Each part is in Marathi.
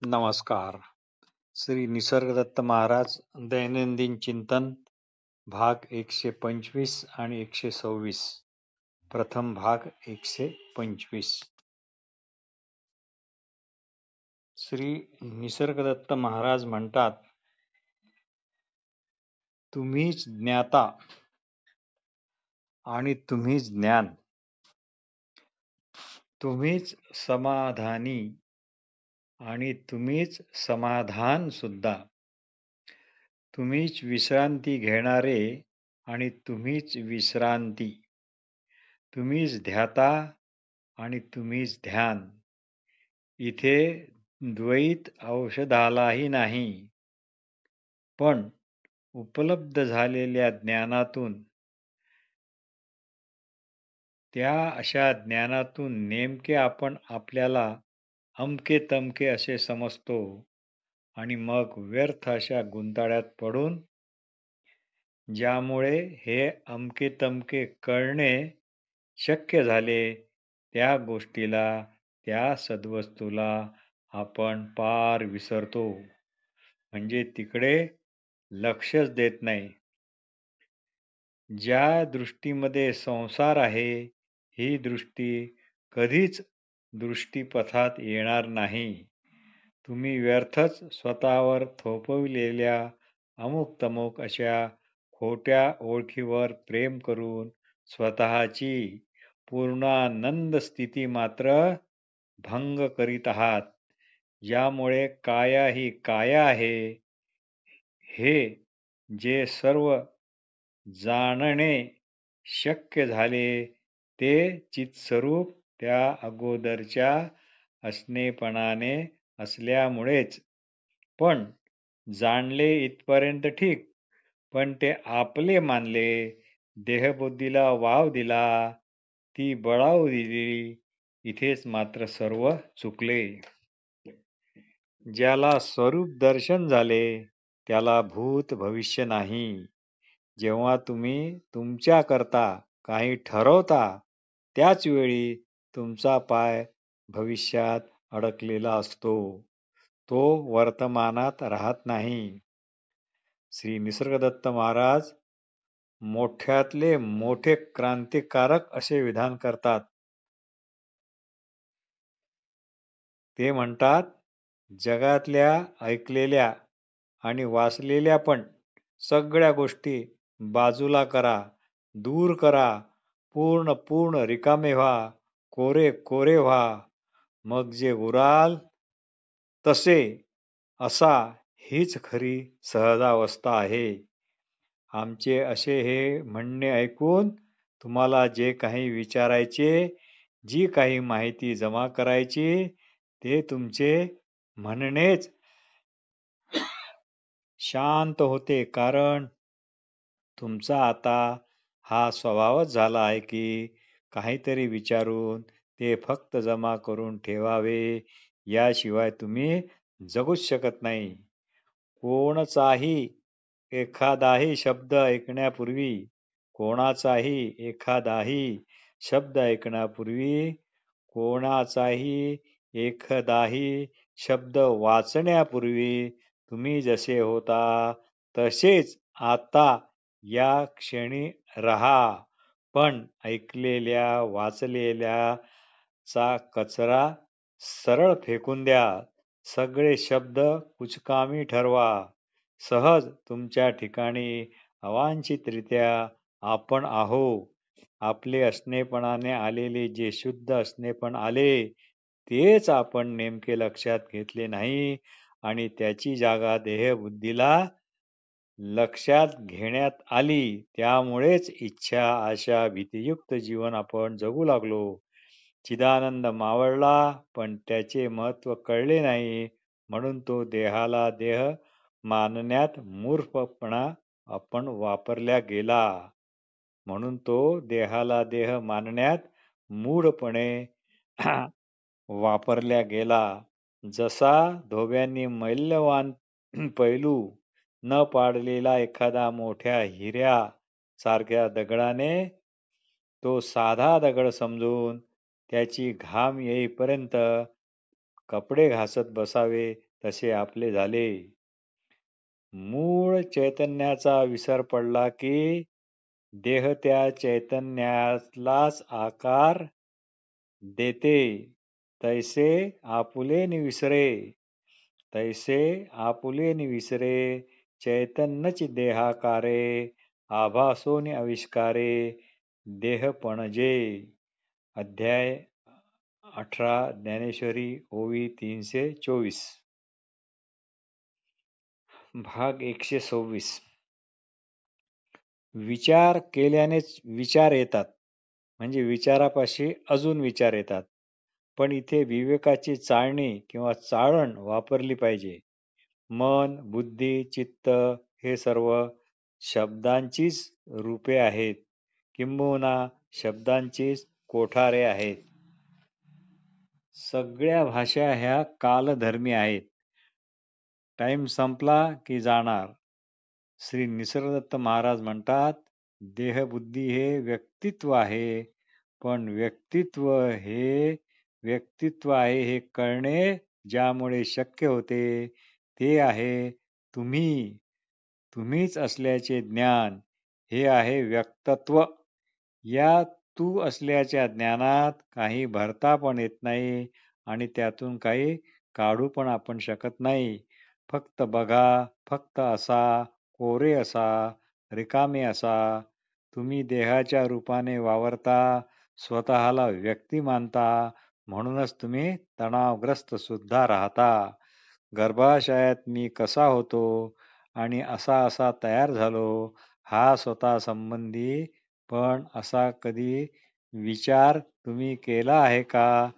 नमस्कार. श्री निसर्गदत्त महाराज दैनंदिन चिंतन भाग 125 आणि 126. प्रथम भाग 125. श्री निसर्गदत्त महाराज म्हणतात, तुम्हीच ज्ञाता आणि तुम्हीच ज्ञान, तुम्हीच समाधानी आणि तुम्हीच समाधान सुद्धा, तुम्हीच विश्रांती घेणारे आणि तुम्हीच विश्रांती, तुम्हीच ध्याता आणि तुम्हीच ध्यान. इथे द्वैत औषधालाही नाही, पण उपलब्ध झालेल्या ज्ञानातून, त्या अशा ज्ञानातून नेमके आपण आपल्याला अमके तमके असे समजतो आणि मग व्यर्थ अशा गुंताळ्यात पडून, ज्यामुळे हे अमके तमके कळणे शक्य झाले, त्या गोष्टीला, त्या सद्वस्तूला आपण पार विसरतो, म्हणजे तिकडे लक्षच देत नाही. ज्या दृष्टीमध्ये संसार आहे, ही दृष्टी कधीच दृष्टीपथात येणार नाही. तुम्ही व्यर्थच स्वतःवर थोपविलेल्या अमुक तमुक अशा खोट्या ओळखीवर प्रेम करून स्वतःची पूर्णानंद स्थिती मात्र भंग करीत आहात. यामुळे काया ही काया आहे, हे जे सर्व जाणणे शक्य झाले, ते चित्स्वरूप त्या अगोदरच्या असणेपणाने असल्यामुळेच. पण जाणले इथपर्यंत ठीक, पण ते आपले मानले, देहबुद्धीला वाव दिला, ती बळावू दिली, इथेच मात्र सर्व चुकले. ज्याला स्वरूप दर्शन झाले, त्याला भूत भविष्य नाही. जेव्हा तुम्ही तुमच्याकरता काही ठरवता, त्याच वेळी तुमचा पाय भविष्यात अडकलेला असतो, तो वर्तमानात राहत नाही. श्री निसर्गदत्त महाराज मोठ्यातले मोठे क्रांतिकारक असे विधान करतात. ते म्हणतात, जगातल्या ऐकलेल्या आणि वाचलेल्या पण सगळ्या गोष्टी बाजूला करा, दूर करा, पूर्ण रिकामे व्हा, कोरे कोरे व्हा, मग जे उराल तसे असा हीच खरी सहजावस्था आहे. आमचे असे हे म्हणणे ऐकून तुम्हाला जे काही विचारायचे, जी काही माहिती जमा करायची, ते तुमचे म्हणणेच शांत होते, कारण तुमचा आता हा स्वभावच झाला आहे की काहीतरी विचारून ते फक्त जमा करून ठेवावे, याशिवाय तुम्ही जगूच शकत नाही. एखादाही शब्द ऐकण्यापूर्वी, कोणाचाही एखादाही शब्द वाचण्यापूर्वी तुम्ही जसे होता तसेच आता या क्षणी रहा. पण ऐकलेल्या वाचलेल्या चा कचरा सरळ फेकून द्या. सगळे शब्द कुचकामी ठरवा. सहज तुमच्या ठिकाणी अवांछितरित्या आपण आहो. आपले असणेपणाने आलेले जे शुद्ध असणेपण आले, तेच आपण नेमके लक्षात घेतले नाही आणि त्याची जागा देहबुद्धीला लक्षात घेण्यात आली. त्यामुळेच इच्छा, आशा, भीतियुक्त जीवन आपण जगू लागलो. चिदानंद मावळला, पण त्याचे महत्त्व कळले नाही, म्हणून तो देहाला देह मानण्यात मूर्खपणा आपण वापरल्या गेला. म्हणून तो देहाला देह मानण्यात मूढपणे वापरल्या गेला. जसा धोब्यांनी मौल्यवान पैलू न पाडलेला एखादा मोठ्या हिऱ्या सारख्या दगडाने तो साधा दगड समजून त्याची घाम येईपर्यंत कपडे घासत बसावे, तसे आपले झाले. मूळ चैतन्याचा विसर पडला की देह त्या चैतन्यालाच आकार देते. तैसे आपुले निविसरे, तैसे आपुले निविसरे, चैतन्यच देहाकारे, आभासोनी आविष्कारे, देह पणजे. अध्याय 18 ज्ञानेश्वरी ओवी 324. भाग 126. विचार केल्यानेच विचार येतात, म्हणजे विचारापाशी अजून विचार येतात. पण इथे विवेकाची चाळणी किंवा चाळण वापरली पाहिजे. मन, बुद्धी, चित्त हे सर्व शब्दांचीच रूपे आहेत, किंबहुना शब्दांचीच कोठारे आहेत. सगळ्या भाषा ह्या कालधर्मी आहेत. टाइम संपला की जाणार. श्री निसर्गदत्त महाराज म्हणतात, देहबुद्धी हे व्यक्तित्व आहे, पण व्यक्तित्व आहे हे कळणे ज्यामुळे शक्य होते ते आहे तुम्हीच असल्याचे ज्ञान, हे आहे व्यक्तत्व. या तू असल्याच्या ज्ञानात काही भरता पण येत नाही आणि त्यातून काही काढू पण आपण शकत नाही. फक्त बघा, फक्त असा, कोरे असा, रिकामे असा. तुम्ही देहाच्या रूपाने वावरता, स्वतःला व्यक्ती मानता, म्हणूनच तुम्ही तणावग्रस्त सुद्धा राहता. गर्भाशयात मी कसा होतो आणि असा तयार झालो, हा स्वतः संबंधी पण असा कधी विचार तुम्ही केला आहे का?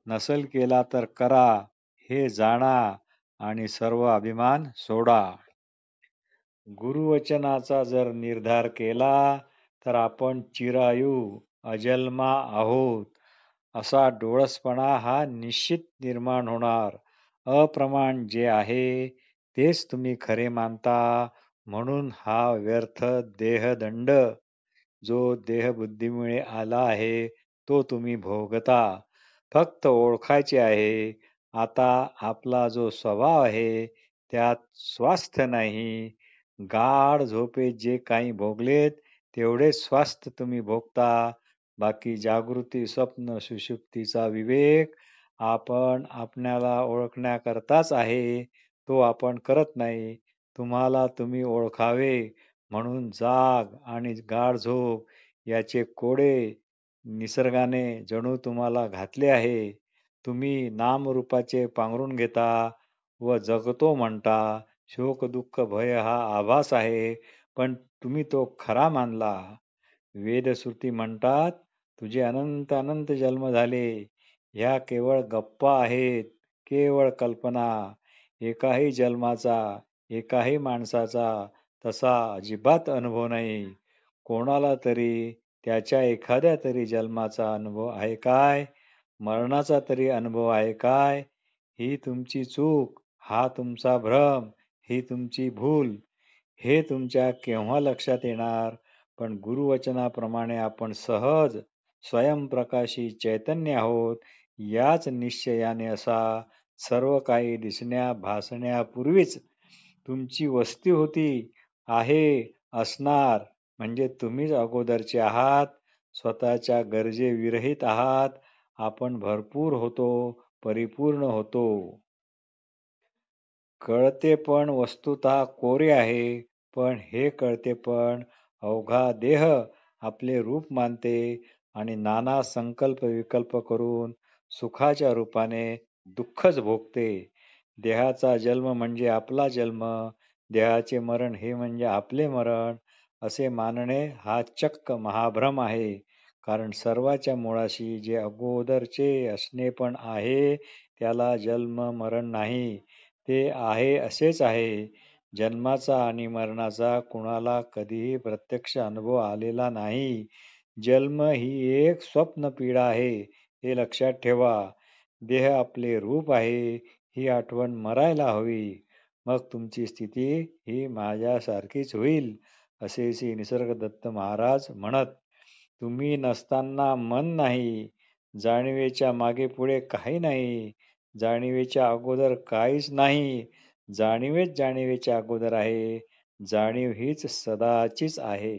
नसेल केला तर करा, हे जाणा आणि सर्व अभिमान सोडा. गुरुवचनाचा जर निर्धार केला तर आपण चिरायू अजन्मा आहोत, असा डोळसपणा हा निश्चित निर्माण होणार. अप्रमाण जे आहे तेच तुम्ही खरे मानता, म्हणून हा व्यर्थ देहदंड जो देहबुद्धीमुळे आला आहे तो तुम्ही भोगता. फक्त ओळखायचे आहे, आता आपला जो स्वभाव आहे त्यात स्वास्थ्य नाही. गाढ झोपेत जे काही भोगलेत तेवढेच स्वास्थ्य तुम्ही भोगता. बाकी जागृती, स्वप्न, सुषुप्तीचा विवेक आपण आपल्याला ओळखण्याकरताच आहे, तो आपण करत नाही. तुम्हाला तुम्ही ओळखावे म्हणून जाग आणि गाढ झोप याचे कोडे निसर्गाने जणू तुम्हाला घातले आहे. तुम्ही नामरूपाचे पांघरून घेता व जगतो म्हणता. शोक, दुःख, भय हा आभास आहे, पण तुम्ही तो खरा मानला. वेदश्रुती म्हणतात, तुझे अनंत अनंत जन्म झाले, ह्या केवळ गप्पा आहेत, केवळ कल्पना. एकाही जन्माचा, एकाही माणसाचा तसा अजिबात अनुभव नाही. कोणाला तरी त्याच्या एखाद्या तरी जन्माचा अनुभव आहे काय? मरणाचा तरी अनुभव आहे काय? ही तुमची चूक, हा तुमचा भ्रम, ही तुमची भूल. हे तुमच्या केव्हा लक्षात येणार? पण गुरुवचनाप्रमाणे आपण सहज स्वयंप्रकाशी चैतन्य आहोत, याच निश्चयाने असा सर्व काही भासण्यापूर्वीच तुमची वस्ती होती, आहे, असणार. म्हणजे तुम्हीच अगोदरचे आहात, स्वतःच्या गरजेविरहित आहात. आपण भरपूर होतो, परिपूर्ण होतो. कळते पण वस्तुतः कोरे आहे, पण हे कळते पण अवघा देह आपले रूप मानते आणि नाना संकल्प विकल्प करून सुखाच्या रूपाने दुःखच भोगते. देहाचा जन्म म्हणजे आपला जन्म, देहाचे मरण हे म्हणजे आपले मरण, असे मानणे हा चक्क महाभ्रम आहे. कारण सर्वाच्या मुळाशी जे अगोदरचे असणे पण आहे, त्याला जन्म मरण नाही, ते आहे असेच आहे. जन्माचा आणि मरणाचा कुणाला कधीही प्रत्यक्ष अनुभव आलेला नाही. जन्म ही एक स्वप्न पीडा आहे, हे लक्षात ठेवा. देह आपले रूप आहे, ही आठवण मरायला हवी. मग तुमची स्थिती ही माझ्यासारखीच होईल, असे श्री निसर्गदत्त महाराज म्हणत. तुम्ही नसताना मन नाही, जाणीवेच्या मागे पुढे काही नाही. जाणीवेच्या अगोदर काहीच नाही. जाणीवेच जाणीवेच्या अगोदर आहे. जाणीव हीच सदाचीच आहे.